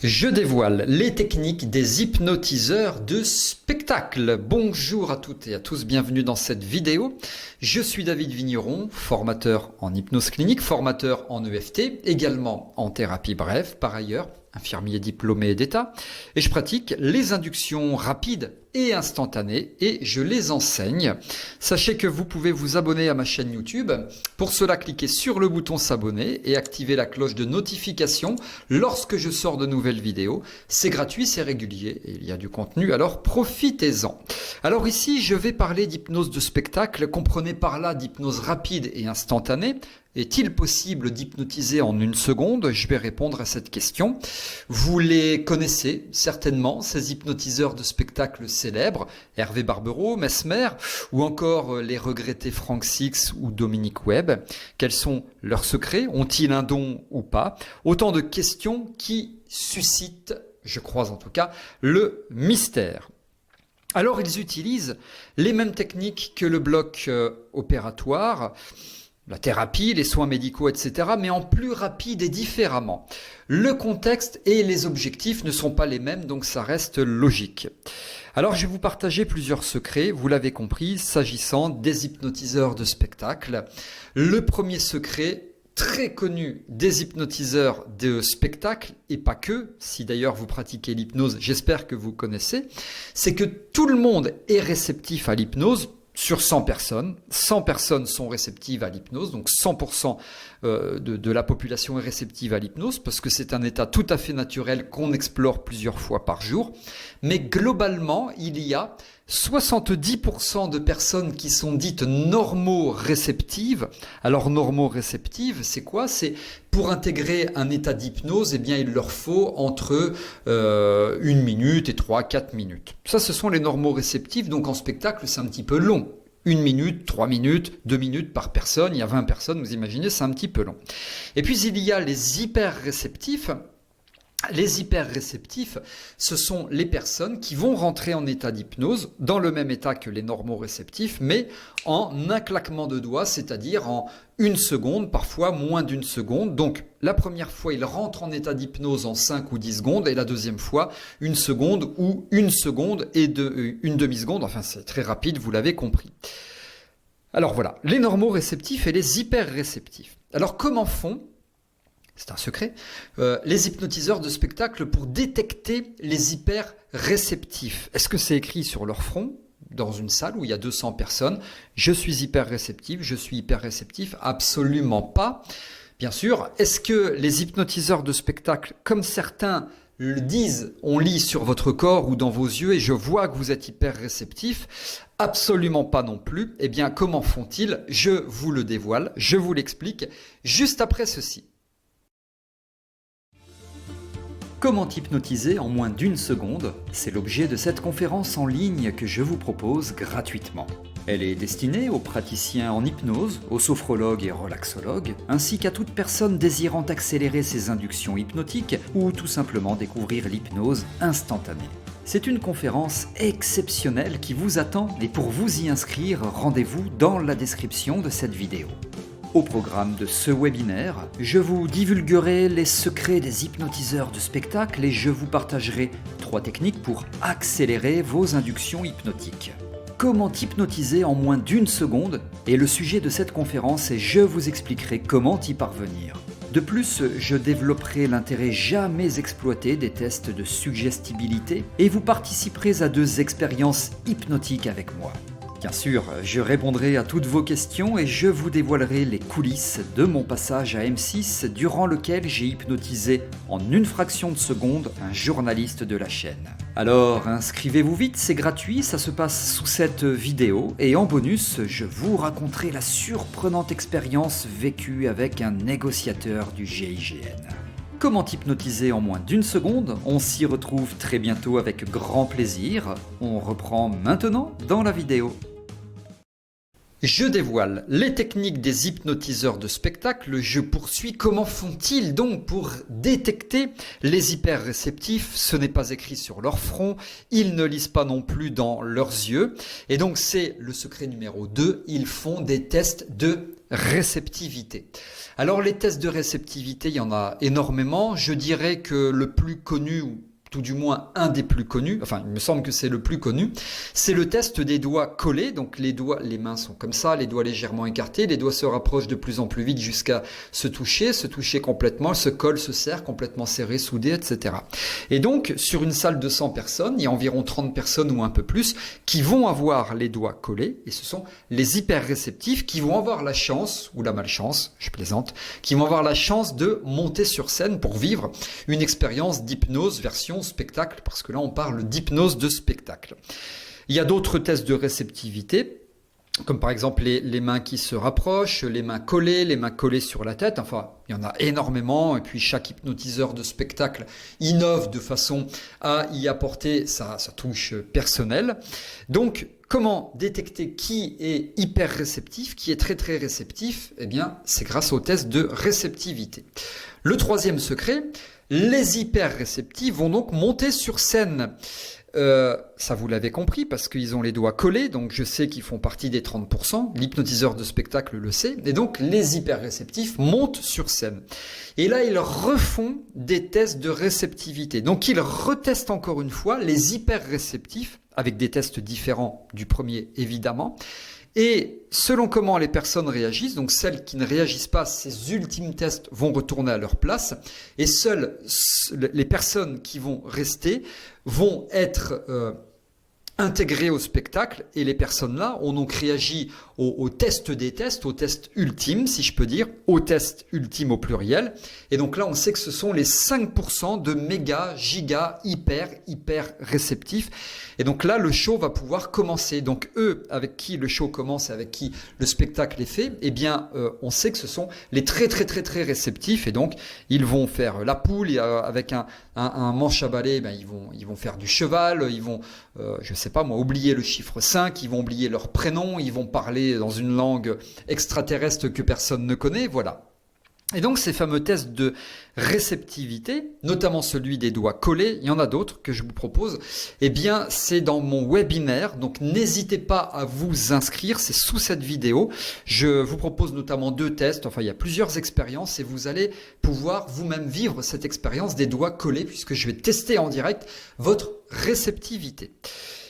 Je dévoile les techniques des hypnotiseurs de spectacle. Bonjour à toutes et à tous, bienvenue dans cette vidéo. Je suis David Vigneron, formateur en hypnose clinique, formateur en EFT, également en thérapie brève, par ailleurs infirmier diplômé d'État, et je pratique les inductions rapides et instantanées et je les enseigne. Sachez que vous pouvez vous abonner à ma chaîne YouTube. Pour cela, cliquez sur le bouton s'abonner et activez la cloche de notification lorsque je sors de nouvelles vidéos. C'est gratuit, c'est régulier et il y a du contenu, alors profitez-en. Alors ici, je vais parler d'hypnose de spectacle. Comprenez par là d'hypnose rapide et instantanée. Est-il possible d'hypnotiser en une seconde? Je vais répondre à cette question. Vous les connaissez certainement, ces hypnotiseurs de spectacle célèbres, Hervé Barbereau, Mesmer, ou encore les regrettés Frank Six ou Dominique Webb. Quels sont leurs secrets? Ont-ils un don ou pas? Autant de questions qui suscitent, je crois en tout cas, le mystère. Alors ils utilisent les mêmes techniques que le bloc opératoire, la thérapie, les soins médicaux, etc., mais en plus rapide et différemment. Le contexte et les objectifs ne sont pas les mêmes, donc ça reste logique. Alors je vais vous partager plusieurs secrets, vous l'avez compris, s'agissant des hypnotiseurs de spectacle. Le premier secret, très connu des hypnotiseurs de spectacle, et pas que, si d'ailleurs vous pratiquez l'hypnose, j'espère que vous connaissez, c'est que tout le monde est réceptif à l'hypnose. Sur 100 personnes sont réceptives à l'hypnose, donc 100% de la population est réceptive à l'hypnose, parce que c'est un état tout à fait naturel qu'on explore plusieurs fois par jour. Mais globalement, il y a 70% de personnes qui sont dites normoréceptives. Alors normoréceptives, c'est quoi? C'est pour intégrer un état d'hypnose, eh bien, il leur faut entre 1 minute et 3-4 minutes. Ça, ce sont les normoréceptifs. Donc en spectacle, c'est un petit peu long. 1 minute, 3 minutes, 2 minutes par personne. Il y a 20 personnes, vous imaginez, c'est un petit peu long. Et puis il y a les hyperréceptifs. Les hyperréceptifs, ce sont les personnes qui vont rentrer en état d'hypnose, dans le même état que les normoréceptifs, mais en un claquement de doigts, c'est-à-dire en 1 seconde, parfois moins d'1 seconde. Donc la première fois, ils rentrent en état d'hypnose en 5 ou 10 secondes, et la deuxième fois, 1 seconde ou 1 seconde et une demi-seconde. Enfin, c'est très rapide, vous l'avez compris. Alors voilà, les normoréceptifs et les hyperréceptifs. Alors comment font? C'est un secret. Les hypnotiseurs de spectacle pour détecter les hyperréceptifs. Est-ce que c'est écrit sur leur front, dans une salle où il y a 200 personnes? Je suis hyperréceptif, je suis hyperréceptif? Absolument pas. Bien sûr, est-ce que les hypnotiseurs de spectacle, comme certains le disent, on lit sur votre corps ou dans vos yeux et je vois que vous êtes hyperréceptif? Absolument pas non plus. Eh bien, comment font-ils? Je vous le dévoile, je vous l'explique juste après ceci. Comment hypnotiser en moins d'1 seconde? C'est l'objet de cette conférence en ligne que je vous propose gratuitement. Elle est destinée aux praticiens en hypnose, aux sophrologues et relaxologues, ainsi qu'à toute personne désirant accélérer ses inductions hypnotiques ou tout simplement découvrir l'hypnose instantanée. C'est une conférence exceptionnelle qui vous attend et pour vous y inscrire, rendez-vous dans la description de cette vidéo. Au programme de ce webinaire, je vous divulguerai les secrets des hypnotiseurs de spectacle et je vous partagerai 3 techniques pour accélérer vos inductions hypnotiques. Comment hypnotiser en moins d'1 seconde est le sujet de cette conférence et je vous expliquerai comment y parvenir. De plus, je développerai l'intérêt jamais exploité des tests de suggestibilité et vous participerez à 2 expériences hypnotiques avec moi. Bien sûr, je répondrai à toutes vos questions et je vous dévoilerai les coulisses de mon passage à M6 durant lequel j'ai hypnotisé en une fraction de seconde un journaliste de la chaîne. Alors inscrivez-vous vite, c'est gratuit, ça se passe sous cette vidéo et en bonus, je vous raconterai la surprenante expérience vécue avec un négociateur du GIGN. Comment hypnotiser en moins d'1 seconde? On s'y retrouve très bientôt avec grand plaisir. On reprend maintenant dans la vidéo. Je dévoile les techniques des hypnotiseurs de spectacle. Je poursuis. Comment font-ils donc pour détecter les hyperréceptifs? Ce n'est pas écrit sur leur front. Ils ne lisent pas non plus dans leurs yeux. Et donc c'est le secret numéro 2. Ils font des tests de réceptivité. Alors les tests de réceptivité, il y en a énormément. Je dirais que le plus connu, ou tout du moins un des plus connus, enfin il me semble que c'est le plus connu, c'est le test des doigts collés. Donc les mains sont comme ça, les doigts légèrement écartés, les doigts se rapprochent de plus en plus vite jusqu'à se toucher complètement, se collent, se serrent, complètement serrés, soudés, etc. Et donc sur une salle de 100 personnes, il y a environ 30 personnes ou un peu plus qui vont avoir les doigts collés, et ce sont les hyperréceptifs qui vont avoir la chance, ou la malchance, je plaisante, qui vont avoir la chance de monter sur scène pour vivre une expérience d'hypnose version spectacle, parce que là on parle d'hypnose de spectacle. Il y a d'autres tests de réceptivité, comme par exemple les mains qui se rapprochent, les mains collées sur la tête, enfin il y en a énormément, et puis chaque hypnotiseur de spectacle innove de façon à y apporter sa touche personnelle. Donc comment détecter qui est hyper réceptif, qui est très très réceptif? Eh bien c'est grâce au test de réceptivité. Le troisième secret, les hyper réceptifs vont donc monter sur scène. Ça vous l'avez compris parce qu'ils ont les doigts collés, donc je sais qu'ils font partie des 30%, l'hypnotiseur de spectacle le sait, et donc les hyperréceptifs montent sur scène. Et là, ils refont des tests de réceptivité. Donc ils retestent encore une fois les hyperréceptifs, avec des tests différents du premier évidemment, et selon comment les personnes réagissent, donc celles qui ne réagissent pas, ces ultimes tests vont retourner à leur place, et seules les personnes qui vont rester vont être intégrées au spectacle, et les personnes-là ont donc réagi au test des tests, au test ultime, si je peux dire, au test ultime au pluriel. Et donc là, on sait que ce sont les 5% de méga, giga, hyper réceptifs. Et donc là, le show va pouvoir commencer. Donc eux, avec qui le show commence et avec qui le spectacle est fait, eh bien, on sait que ce sont les très réceptifs. Et donc, ils vont faire la poule, et, avec un manche à balai, ben, ils vont faire du cheval, ils vont, je sais pas moi, oublier le chiffre 5, ils vont oublier leur prénom, ils vont parler dans une langue extraterrestre que personne ne connaît, voilà. Et donc ces fameux tests de réceptivité, notamment celui des doigts collés, il y en a d'autres que je vous propose, eh bien c'est dans mon webinaire, donc n'hésitez pas à vous inscrire, c'est sous cette vidéo. Je vous propose notamment 2 tests, enfin il y a plusieurs expériences et vous allez pouvoir vous-même vivre cette expérience des doigts collés puisque je vais tester en direct votre réceptivité.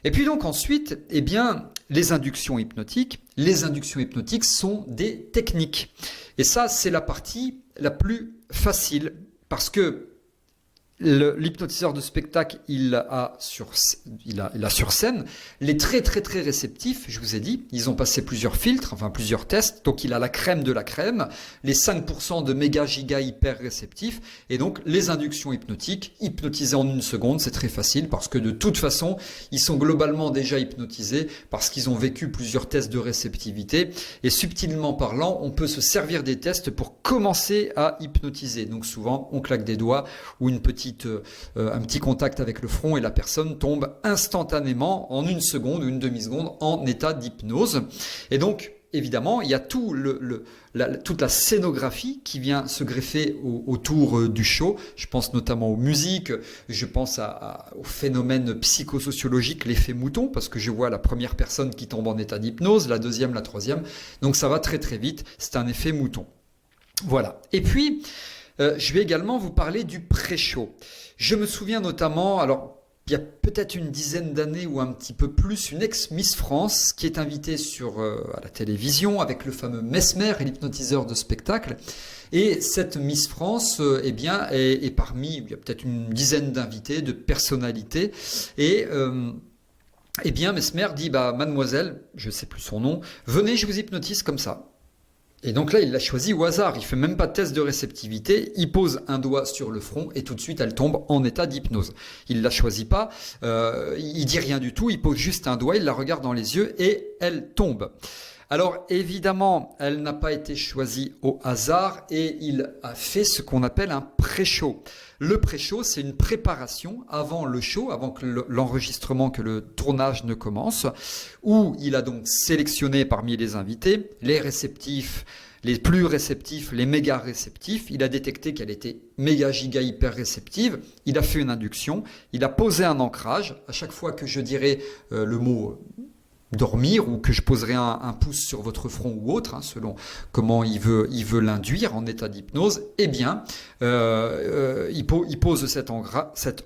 Et puis donc ensuite, eh bien, les inductions hypnotiques. Les inductions hypnotiques sont des techniques. Et ça, c'est la partie la plus facile parce que l'hypnotiseur de spectacle, il a sur scène les très réceptifs, je vous ai dit, ils ont passé plusieurs filtres, enfin plusieurs tests, donc il a la crème de la crème, les 5% de méga giga hyper réceptifs, et donc les inductions hypnotiques, hypnotisées en 1 seconde, c'est très facile parce que de toute façon, ils sont globalement déjà hypnotisés parce qu'ils ont vécu plusieurs tests de réceptivité, et subtilement parlant, on peut se servir des tests pour commencer à hypnotiser. Donc souvent, on claque des doigts ou un petit contact avec le front et la personne tombe instantanément en 1 seconde ou 1 demi-seconde en état d'hypnose. Et donc, évidemment, il y a toute la scénographie qui vient se greffer autour du show. Je pense notamment aux musiques, je pense au phénomène psychosociologique, l'effet mouton, parce que je vois la première personne qui tombe en état d'hypnose, la deuxième, la troisième. Donc ça va très vite, c'est un effet mouton. Voilà. Et puis, je vais également vous parler du pré-show. Je me souviens notamment, alors il y a peut-être une dizaine d'années ou un petit peu plus, une ex-Miss France qui est invitée à la télévision avec le fameux Mesmer et l'hypnotiseur de spectacle. Et cette Miss France, eh bien, est parmi, il y a peut-être une dizaine d'invités, de personnalités. Et eh bien, Mesmer dit, mademoiselle, je ne sais plus son nom, venez, je vous hypnotise comme ça. Et donc là, il l'a choisi au hasard, il fait même pas de test de réceptivité, il pose un doigt sur le front et tout de suite elle tombe en état d'hypnose. Il la choisit pas, il dit rien du tout, il pose juste un doigt, il la regarde dans les yeux et elle tombe. Alors évidemment, elle n'a pas été choisie au hasard et il a fait ce qu'on appelle un pré-show. Le pré-show, c'est une préparation avant le show, avant que l'enregistrement, que le tournage ne commence, où il a donc sélectionné parmi les invités les réceptifs, les plus réceptifs, les méga réceptifs. Il a détecté qu'elle était méga giga hyper réceptive. Il a fait une induction. Il a posé un ancrage. À chaque fois que je dirais le mot dormir ou que je poserai un pouce sur votre front ou autre, selon comment il veut l'induire en état d'hypnose, eh bien, il pose cet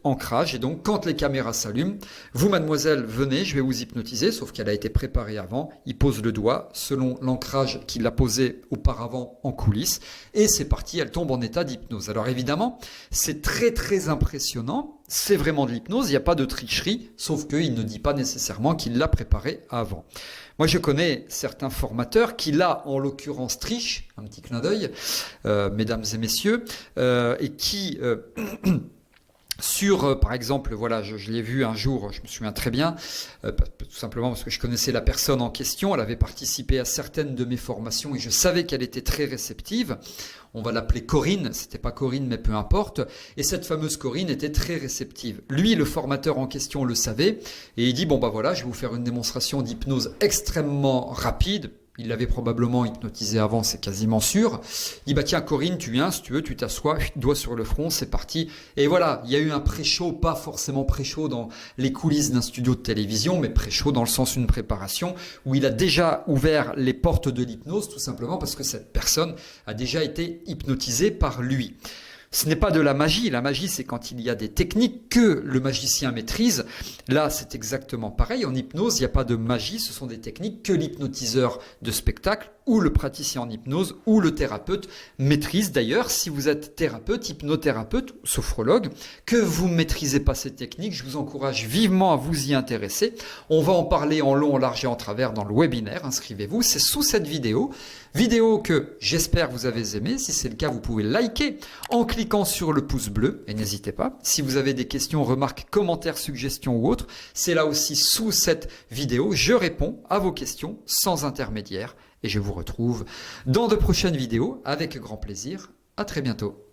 ancrage et donc quand les caméras s'allument, vous mademoiselle venez, je vais vous hypnotiser, sauf qu'elle a été préparée avant, il pose le doigt selon l'ancrage qu'il a posé auparavant en coulisses et c'est parti, elle tombe en état d'hypnose. Alors évidemment, c'est très très impressionnant. C'est vraiment de l'hypnose, il n'y a pas de tricherie, sauf qu'il ne dit pas nécessairement qu'il l'a préparé avant. Moi, je connais certains formateurs qui, là, en l'occurrence, trichent, un petit clin d'œil, mesdames et messieurs, et qui... par exemple, voilà, je l'ai vu un jour, je me souviens très bien, tout simplement parce que je connaissais la personne en question, elle avait participé à certaines de mes formations et je savais qu'elle était très réceptive. On va l'appeler Corinne, c'était pas Corinne mais peu importe, et cette fameuse Corinne était très réceptive. Lui, le formateur en question le savait, et il dit, bon bah voilà, je vais vous faire une démonstration d'hypnose extrêmement rapide. Il l'avait probablement hypnotisé avant, c'est quasiment sûr. Il dit, bah tiens Corinne, tu viens, si tu veux, tu t'assois, doigt sur le front, c'est parti. Et voilà, il y a eu un pré-show, pas forcément pré-show dans les coulisses d'un studio de télévision, mais pré-show dans le sens d'une préparation, où il a déjà ouvert les portes de l'hypnose, tout simplement parce que cette personne a déjà été hypnotisée par lui. Ce n'est pas de la magie c'est quand il y a des techniques que le magicien maîtrise. Là, c'est exactement pareil. En hypnose, il n'y a pas de magie, ce sont des techniques que l'hypnotiseur de spectacle ou le praticien en hypnose ou le thérapeute maîtrise. D'ailleurs, si vous êtes thérapeute, hypnothérapeute, sophrologue, que vous ne maîtrisez pas ces techniques, je vous encourage vivement à vous y intéresser. On va en parler en long, en large et en travers dans le webinaire. Inscrivez-vous, c'est sous cette vidéo que j'espère vous avez aimé. Si c'est le cas, vous pouvez liker en cliquant sur le pouce bleu et n'hésitez pas. Si vous avez des questions, remarques, commentaires, suggestions ou autres, c'est là aussi sous cette vidéo. Je réponds à vos questions sans intermédiaire et je vous retrouve dans de prochaines vidéos avec grand plaisir. À très bientôt.